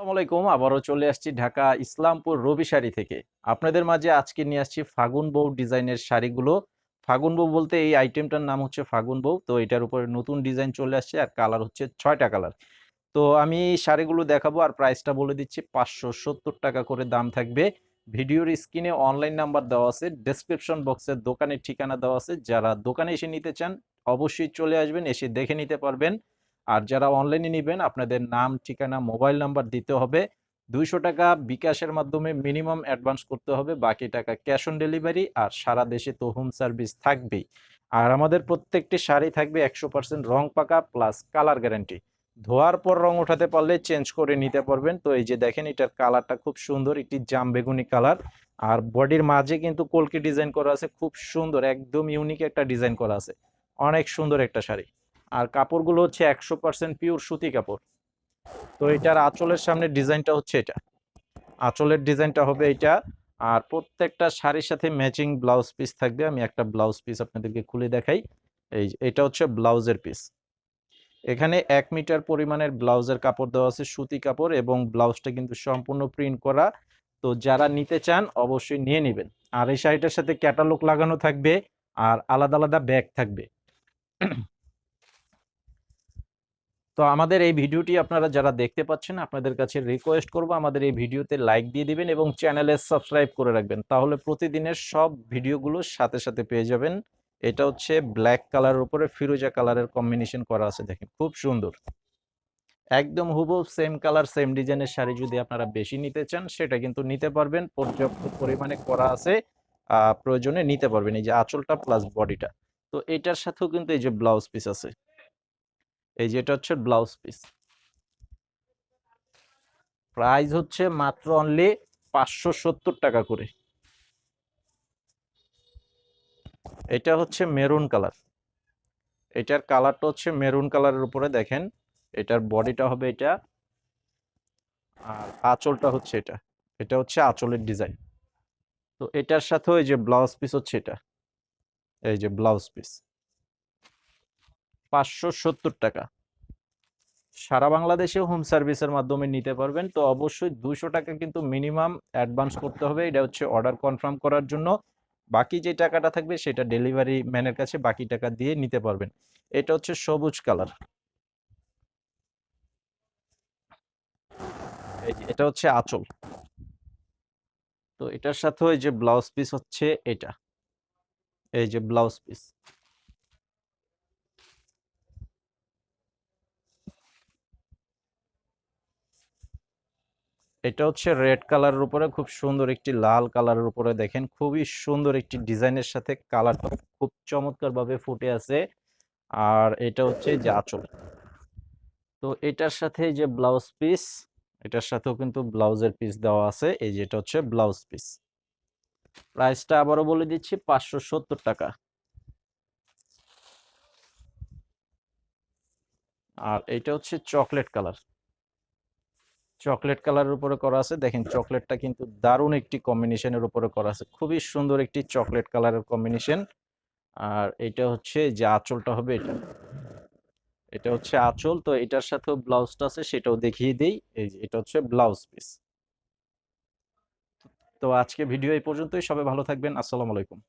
আসসালামু আলাইকুম। আবারও চলে আসছি ঢাকা ইসলামপুর রবি শাড়ি থেকে। আপনাদের মাঝে আজকে নিয়ে আসছি ফাগুন বউ ডিজাইনের শাড়িগুলো। ফাগুন বউ বলতে এই আইটেমটার নাম হচ্ছে ফাগুন বউ। তো এটার উপরে নতুন ডিজাইন চলে আসছে আর কালার হচ্ছে ৬টা কালার। তো আমি এই শাড়িগুলো দেখাবো আর প্রাইসটা বলে দিচ্ছি, ৫৭০ টাকা করে দাম থাকবে। ভিডিওর স্ক্রিনে অনলাইন নাম্বার দেওয়া আছে, ডেসক্রিপশন বক্সে দোকানের ঠিকানা দেওয়া আছে। যারা দোকানে এসে নিতে চান অবশ্যই চলে আসবেন, এসে দেখে নিতে পারবেন। আর যারা অনলাইনে নিবেন আপনাদের নাম, ঠিকানা, মোবাইল নাম্বার দিতে হবে। ২০০ টাকা বিকাশের মাধ্যমে মিনিমাম অ্যাডভান্স করতে হবে, বাকি টাকা ক্যাশ অন ডেলিভারি। আর সারা দেশে তো হোম সার্ভিস থাকবেই। আর আমাদের প্রত্যেকটি শাড়ি থাকবে ১০০% রং পাকা প্লাস কালার গ্যারান্টি। ধোয়ার পর রং ওঠাতে পারলে চেঞ্জ করে নিতে পারবেন। তো এই যে দেখেন, এটার কালারটা খুব সুন্দর, একটি জাম বেগুনি কালার। আর বডির মাঝে কিন্তু কলকি ডিজাইন করা আছে, খুব সুন্দর, একদম ইউনিক একটা ডিজাইন করা আছে। অনেক সুন্দর একটা শাড়ি। আর কাপড়গুলো হচ্ছে ১০০% পিওর সুতি কাপড়। তো এটার আঁচলের সামনের ডিজাইনটা হচ্ছে এটা, আঁচলের ডিজাইনটা হবে এটা। আর প্রত্যেকটা শাড়ির সাথে ম্যাচিং ব্লাউজ পিস থাকবে। আমি একটা ব্লাউজ পিস আপনাদেরকে খুলে দেখাই। এই যে এটা হচ্ছে ব্লাউজের পিস। এখানে ১ মিটার পরিমাণের ব্লাউজের কাপড় দেওয়া আছে, সুতি কাপড়, এবং ব্লাউজটা কিন্তু সম্পূর্ণ প্রিন্ট করা। তো যারা নিতে চান অবশ্যই নিয়ে নেবেন। আর এই শাড়িটার সাথে ক্যাটালগ লাগানো থাকবে আর আলাদা আলাদা ব্যাগ থাকবে। তো আমাদের এই ভিডিওটি আপনারা যারা দেখতে পাচ্ছেন, আপনাদের কাছে রিকোয়েস্ট করব আমাদের এই ভিডিওতে লাইক দিয়ে দিবেন এবং চ্যানেলে সাবস্ক্রাইব করে রাখবেন, তাহলে প্রতিদিনের সব ভিডিওগুলো সাথে সাথে পেয়ে যাবেন। এটা হচ্ছে ব্ল্যাক কালারের উপরে ফিরোজা কালারের কম্বিনেশন করা আছে, দেখেন খুব সুন্দর। একদম হুবহু সেম কালার সেম ডিজাইনের শাড়ি যদি আপনারা বেশি নিতে চান সেটা কিন্তু নিতে পারবেন, পর্যাপ্ত পরিমাণে করা আছে। প্রয়োজনে নিতে পারবেন। এই যে আঁচলটা প্লাস বডিটা। তো এটার সাথেও কিন্তু এই যে ব্লাউজ পিস আছে। এই যে এটা হচ্ছে ব্লাউজ পিস। প্রাইস হচ্ছে মাত্র অনলি ৫৭০ টাকা করে। এটা হচ্ছে মেরুন কালার। এটার কালারটা হচ্ছে মেরুন কালারের উপরে, দেখেন এটার বডিটা হবে এটা। আর আঁচলটা হচ্ছে এটা। এটা হচ্ছে আঁচলের ডিজাইন। তো এটার সাথে ওই যে ব্লাউজ পিস হচ্ছে এটা। এই যে ব্লাউজ পিস ৫৭০ টাকা। সারা বাংলাদেশে হোম সার্ভিসের মাধ্যমে নিতে পারবেন। তো অবশ্যই ২০০ টাকা কিন্তু মিনিমাম অ্যাডভান্স করতে হবে, এটা হচ্ছে অর্ডার কনফার্ম করার জন্য। বাকি যে টাকাটা থাকবে সেটা ডেলিভারি ম্যানের কাছে বাকি টাকা দিয়ে নিতে পারবেন। এটা হচ্ছে সবুজ কালার। এই যে এটা হচ্ছে আঁচল। তো এটার সাথে ওই যে ব্লাউজ পিস হচ্ছে এটা। এই যে ব্লাউজ পিস। এটা হচ্ছে রেড কালারের উপরে খুব সুন্দর একটি লাল কালারের উপরে, দেখেন খুবই সুন্দর একটি ডিজাইনের সাথে কালারটা খুব চমৎকার ভাবে ফুটে আছে। আর এটা হচ্ছে যে আঁচল। তো এটার সাথে যে ব্লাউজ পিস, এটার সাথেও কিন্তু ব্লাউজের পিস দেওয়া আছে। এই যে এটা হচ্ছে ব্লাউজ পিস। প্রাইসটা আবারও বলে দিচ্ছি, ৫৭০ টাকা। আর এটা হচ্ছে চকলেট কালার। চকলেট কালারের উপরে করা আছে, দেখেন চকলেটটা কিন্তু দারুণ একটি কম্বিনেশনের উপরে করা আছে, খুবই সুন্দর একটি চকলেট কালারের কম্বিনেশন। আর এটা হচ্ছে যে আঁচলটা হবে এটা। এটা হচ্ছে আঁচল। তো এটার সাথেও ব্লাউজটা আছে, সেটাও দেখিয়ে দেই। এই যে এটা হচ্ছে ব্লাউজ পিস। তো আজকে ভিডিও এই পর্যন্তই। সবাই ভালো থাকবেন। আসসালামু আলাইকুম।